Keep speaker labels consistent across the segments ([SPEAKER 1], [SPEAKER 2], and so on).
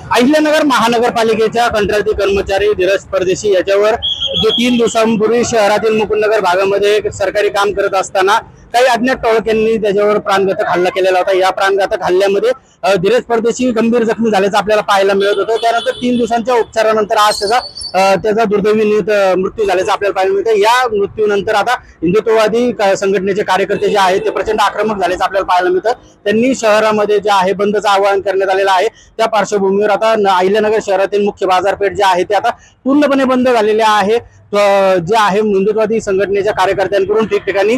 [SPEAKER 1] अहिल्यानगर महानगरपालिकेच्या कंत्राटी कर्मचारी धीरज परदेशी याच्यावर जो 3 दिवसांपूर्वी शहरातील मुकुंदनगर भागामध्ये एक सरकारी काम करत असताना काही अज्ञात टोळक्यांनी त्याच्यावर प्राणघातक हल्ला केलेला होता। या प्राणघातक हल्ल्यामध्ये धीरज परदेशी गंभीर जखमी झाल्याचं आपल्याला पाहायला मिळत होतं। त्यानंतर 3 दिवसांच्या उपचारानंतर आज त्याचा दुर्दैवी मृत्यू झाल्याचं आपल्याला पाहायला मिळतं। या मृत्यूनंतर आता हिंदुत्ववादी संघटनेचे कार्यकर्ते जे आहेत ते प्रचंड आक्रमक झाल्याचं आपल्याला पाहायला मिळतं। त्यांनी शहरामध्ये जे आहे बंदचं आवाहन करण्यात आलेलं आहे। त्या पार्श्वभूमीवर आता अहिल्यानगर शहरातील मुख्य बाजारपेठ जे आहे ते आता पूर्णपणे बंद झालेले आहे। जे आहे हिंदुत्ववादी संघटनेच्या कार्यकर्त्यांकडून ठिकठिकाणी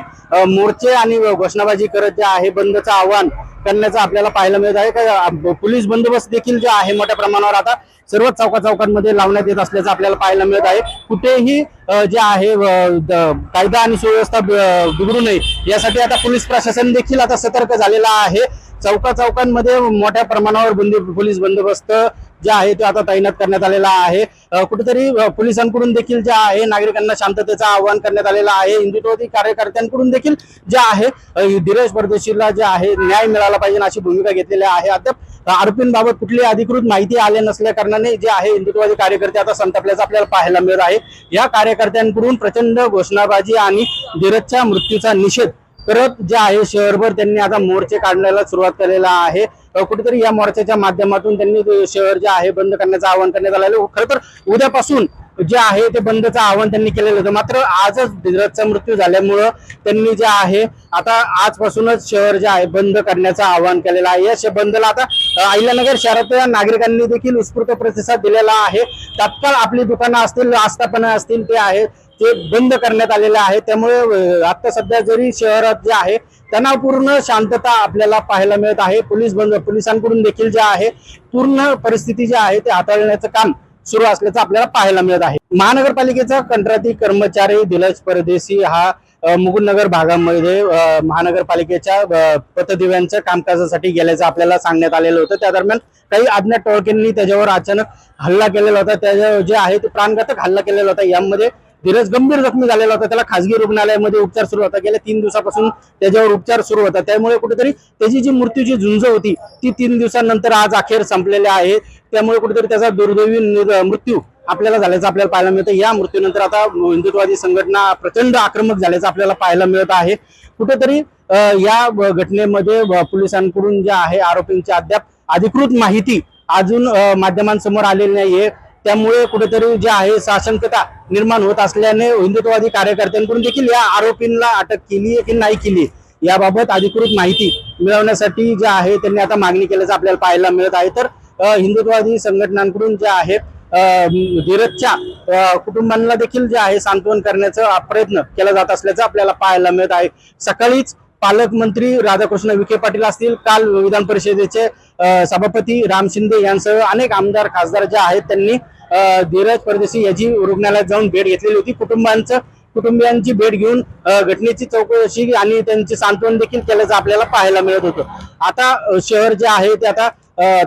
[SPEAKER 1] मोर्चे आणि घोषणाबाजी करत जे आहे बंदचं आवाहन करण्याचं आपल्याला पाहायला मिळत आहे। पोलीस बंदोबस्त देखील जे आहे मोठ्या प्रमाणावर आता सर्व चौकाचौकांमध्ये लावण्यात येत असल्याचं आपल्याला पाहायला मिळत आहे। कुठेही जे आहे कायदा आणि सुव्यवस्था बिघडू नये यासाठी आता पोलीस प्रशासन देखील आता सतर्क झालेला आहे। चौकाचौकांमध्ये मोठ्या प्रमाणावर पोलीस बंदोबस्त जे आहे ते आता तैनात करण्यात आलेला आहे। कुठेतरी पोलिसांकडून देखील जे आहे नागरिकांना शांततेचं आवाहन करण्यात आलेलं आहे। हिंदुत्ववादी कार्यकर्त्यांकडून देखील जे आहे धीरज परदेशीला जे आहे न्याय मिळाला पाहिजे अशी भूमिका घेतलेली आहे। अद्याप आरोपींबाबत कुठली अधिकृत माहिती आले नसल्या कारणाने जे आहे हिंदुत्ववादी कार्यकर्ते आता संतापल्याचं आपल्याला पाहायला मिळत आहे। या कार्यकर्त्यांकडून प्रचंड घोषणाबाजी आणि धीरजच्या मृत्यूचा निषेध करत जे आहे शहरभर त्यांनी आता मोर्चे काढण्याला सुरुवात केलेला आहे। कुठेतरी या मोर्चाच्या माध्यमातून त्यांनी शहर जे आहे बंद करण्याचं आवाहन करण्यात आलेलं। खरं तर उद्यापासून जे आहे ते बंदचं आवाहन त्यांनी केलेलं होतं, मात्र आजच धीरजचा मृत्यू झाल्यामुळं त्यांनी जे आहे आता आजपासूनच शहर जे आहे बंद करण्याचं आवाहन केलेलं आहे। या बंदला आता अहिल्यानगर शहरातल्या नागरिकांनी देखील उत्स्फूर्त प्रतिसाद दिलेला आहे। तात्काळ आपली दुकानं असतील, आस्थापना असतील ते आहे ते बंद करण्यात आलेले आहे। त्यामुळे आता सध्या जरी शहरात जे आहे तणावपूर्ण शांतता आपल्याला पाहायला मिळत आहे। पोलिसांकडून देखील जे आहे पूर्ण परिस्थिती जी आहे ते हाताळण्याचं काम सुरू असल्याचं आपल्याला पाहायला मिळत आहे। महानगरपालिकेचा कंत्राटी कर्मचारी धीरज परदेशी हा मुकुंदनगर भागामध्ये महानगरपालिकेच्या पतदिव्यांच्या कामकाजासाठी गेल्याचं आपल्याला सांगण्यात आलेलं होतं। त्या दरम्यान काही अज्ञात टोळक्यांनी त्याच्यावर अचानक हल्ला केलेला होता। त्याच्या जे आहे ते प्राणघातक हल्ला केलेला होता। यामध्ये धीरज गंभीर जखमी झालेला होता। त्याला खासगी रुग्णालयामध्ये उपचार सुरू होता। गेल्या 3 दिवसापासून त्याच्यावर उपचार सुरू होता। त्यामुळे कुठेतरी त्याची जी मृत्यूची झुंज होती ती 3 दिवसांनंतर आज अखेर संपलेली आहे। त्यामुळे कुठेतरी त्याचा दुर्दैवी मृत्यू आपल्याला झाल्याचं आपल्याला पाहायला मिळतं। या मृत्यूनंतर आता हिंदुत्ववादी संघटना प्रचंड आक्रमक झाल्याचं आपल्याला पाहायला मिळत आहे। कुठेतरी या घटनेमध्ये पोलिसांकडून जे आहे आरोपींची अद्याप अधिकृत माहिती अजून माध्यमांसमोर आलेली नाहीये। त्यामुळे कुठेतरी जे आहे साशंकता निर्माण होत असल्याने हिंदुत्ववादी कार्यकर्त्यांकडून देखील या आरोपींना अटक केली की नाही केली याबाबत अधिकृत माहिती मिळवण्यासाठी जे आहे त्यांनी आता मागणी केल्याचं आपल्याला पाहायला मिळत आहे। तर हिंदुत्ववादी संघटनांकडून जे आहे धीरजच्या कुटुंबांना देखील जे आहे सांत्वन करण्याचा प्रयत्न केला जात असल्याचं आपल्याला पाहायला मिळत आहे। सकाळीच पालकमंत्री राधाकृष्ण विखे पाटील असतील, काल विधान परिषदेचे सभापती राम शिंदे यांसह अनेक आमदार खासदार जे आहेत त्यांनी धीरज परदेशी याची रुग्णालयात जाऊन भेट घेतलेली होती। कुटुंबियांची भेट घेऊन घटनेची चौकशी आणि त्यांचे सांत्वन देखील केल्याचं आपल्याला पाहायला मिळत होतं। आता शहर जे आहे ते आता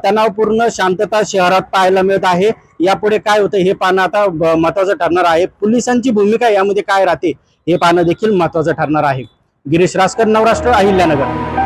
[SPEAKER 1] तणावपूर्ण शांतता शहरात पाहायला मिळत आहे। यापुढे काय होतं हे पाहणं आता महत्वाचं ठरणार आहे। पोलिसांची भूमिका यामध्ये काय राहते हे पाहणं देखील महत्वाचं ठरणार आहे। गिरीश रासकर, नवराष्ट्र, अहिल्यानगर।